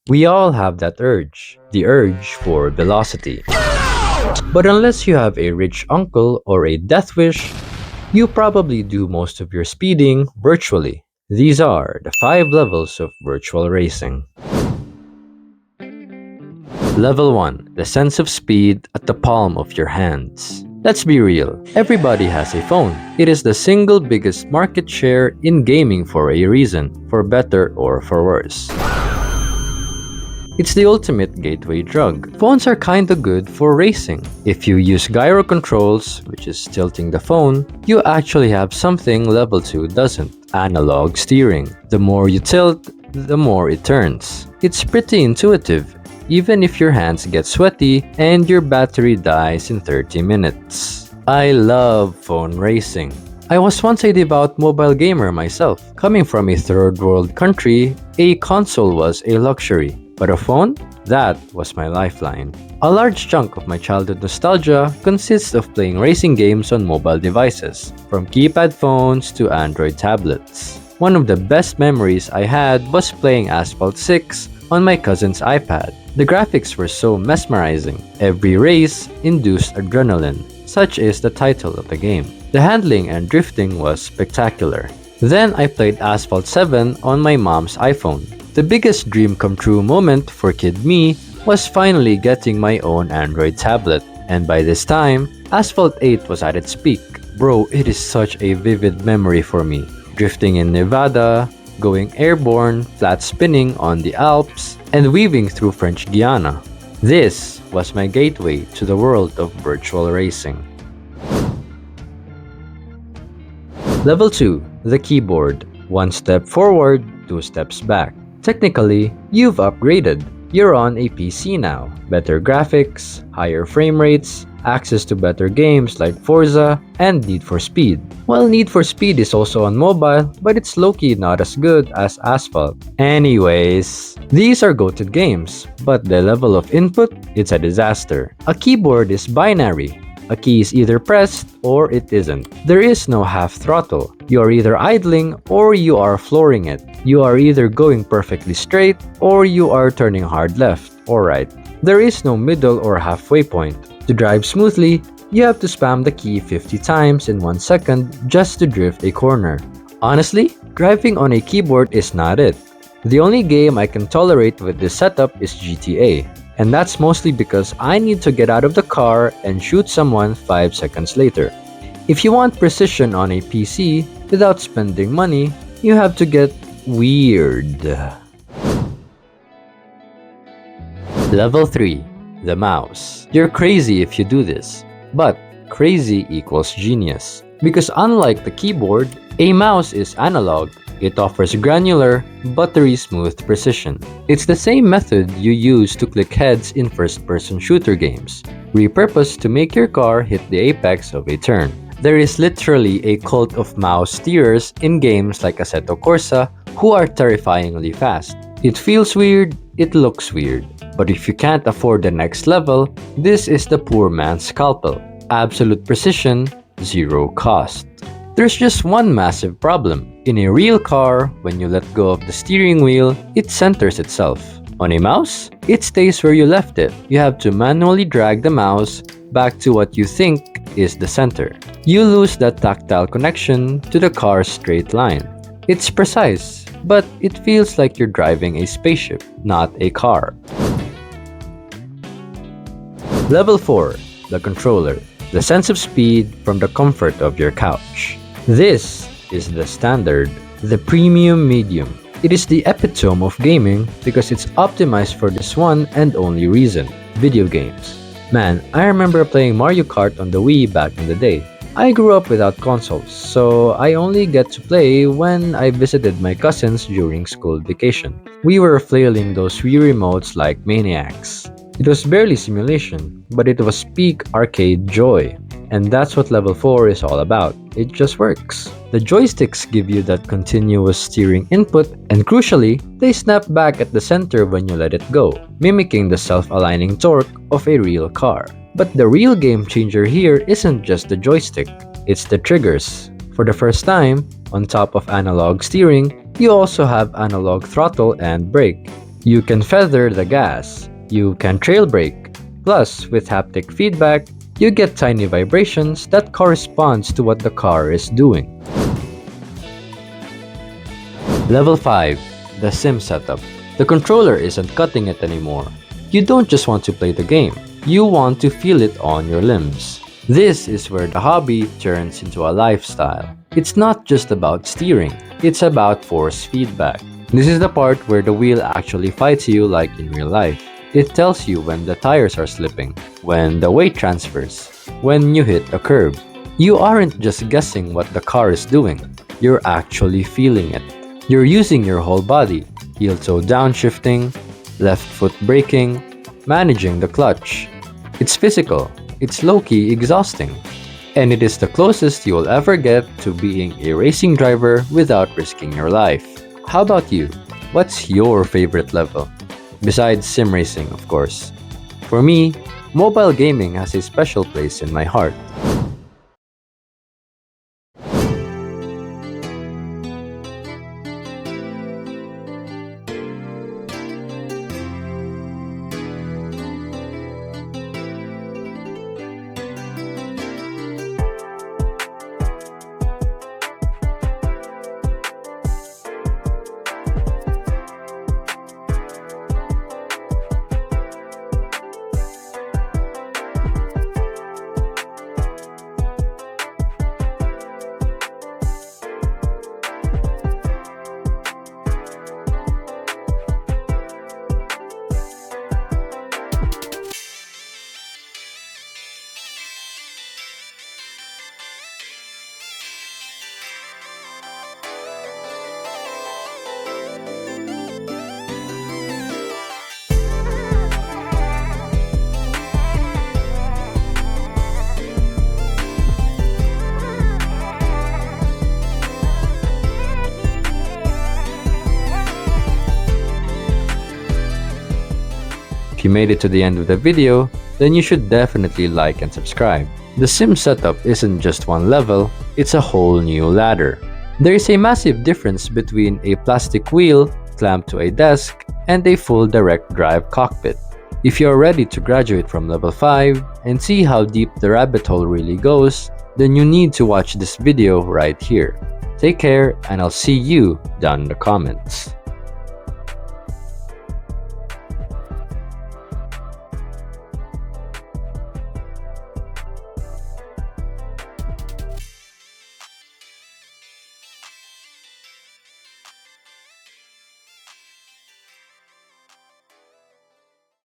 We all have that urge, the urge for velocity. But unless you have a rich uncle or a death wish, you probably do most of your speeding virtually. These are the 5 levels of virtual racing. Level 1. The sense of speed at the palm of your hands. Let's be real, everybody has a phone. It is the single biggest market share in gaming for a reason, for better or for worse. It's the ultimate gateway drug. Phones are kinda good for racing. If you use gyro controls, which is tilting the phone, you actually have something level 2 doesn't. Analog steering. The more you tilt, the more it turns. It's pretty intuitive, even if your hands get sweaty and your battery dies in 30 minutes. I love phone racing. I was once a devout mobile gamer myself. Coming from a third world country, a console was a luxury. But a phone? That was my lifeline. A large chunk of my childhood nostalgia consists of playing racing games on mobile devices, from keypad phones to Android tablets. One of the best memories I had was playing Asphalt 6 on my cousin's iPad. The graphics were so mesmerizing. Every race induced adrenaline, such is the title of the game. The handling and drifting was spectacular. Then I played Asphalt 7 on my mom's iPhone. The biggest dream come true moment for kid me was finally getting my own Android tablet. And by this time, Asphalt 8 was at its peak. Bro, it is such a vivid memory for me. Drifting in Nevada, going airborne, flat spinning on the Alps, and weaving through French Guiana. This was my gateway to the world of virtual racing. Level 2. The keyboard. 1 step forward, 2 steps back. Technically, you've upgraded. You're on a PC now. Better graphics, higher frame rates, access to better games like Forza, and Need for Speed. Well, Need for Speed is also on mobile, but it's low-key not as good as Asphalt. Anyways, these are goated games, but the level of input, it's a disaster. A keyboard is binary. A key is either pressed or it isn't. There is no half throttle. You are either idling or you are flooring it. You are either going perfectly straight or you are turning hard left or right. There is no middle or halfway point. To drive smoothly, you have to spam the key 50 times in 1 second just to drift a corner. Honestly, driving on a keyboard is not it. The only game I can tolerate with this setup is GTA. And that's mostly because I need to get out of the car and shoot someone 5 seconds later. If you want precision on a PC without spending money, you have to get weird. Level 3. The mouse. You're crazy if you do this, but crazy equals genius. Because unlike the keyboard, a mouse is analog. It offers granular, buttery smooth precision. It's the same method you use to click heads in first-person shooter games, repurposed to make your car hit the apex of a turn. There is literally a cult of mouse steerers in games like Assetto Corsa who are terrifyingly fast. It feels weird, it looks weird, but if you can't afford the next level, this is the poor man's scalpel. Absolute precision, zero cost. There's just one massive problem. In a real car, when you let go of the steering wheel, it centers itself. On a mouse, it stays where you left it. You have to manually drag the mouse back to what you think is the center. You lose that tactile connection to the car's straight line. It's precise, but it feels like you're driving a spaceship, not a car. Level 4. The controller. The sense of speed from the comfort of your couch. This is the standard, the premium medium. It is the epitome of gaming because it's optimized for this one and only reason, video games. Man, I remember playing Mario Kart on the Wii back in the day. I grew up without consoles, so I only get to play when I visited my cousins during school vacation. We were flailing those Wii remotes like maniacs. It was barely simulation, but it was peak arcade joy. And that's what level 4 is all about. It just works. The joysticks give you that continuous steering input, and crucially, they snap back at the center when you let it go, mimicking the self-aligning torque of a real car. But the real game changer here isn't just the joystick, it's the triggers. For the first time, on top of analog steering, you also have analog throttle and brake. You can feather the gas. You can trail brake. Plus, with haptic feedback, you get tiny vibrations that corresponds to what the car is doing. Level 5. The Sim Setup. The controller isn't cutting it anymore. You don't just want to play the game, you want to feel it on your limbs. This is where the hobby turns into a lifestyle. It's not just about steering, it's about force feedback. This is the part where the wheel actually fights you like in real life. It tells you when the tires are slipping, when the weight transfers, when you hit a curb. You aren't just guessing what the car is doing, you're actually feeling it. You're using your whole body, heel toe downshifting, left foot braking, managing the clutch. It's physical, it's low-key exhausting, and it is the closest you'll ever get to being a racing driver without risking your life. How about you? What's your favorite level? Besides sim racing, of course. For me, mobile gaming has a special place in my heart. If you made it to the end of the video, then you should definitely like and subscribe. The sim setup isn't just one level, it's a whole new ladder. There is a massive difference between a plastic wheel clamped to a desk and a full direct drive cockpit. If you're ready to graduate from level 5 and see how deep the rabbit hole really goes, then you need to watch this video right here. Take care, and I'll see you down in the comments.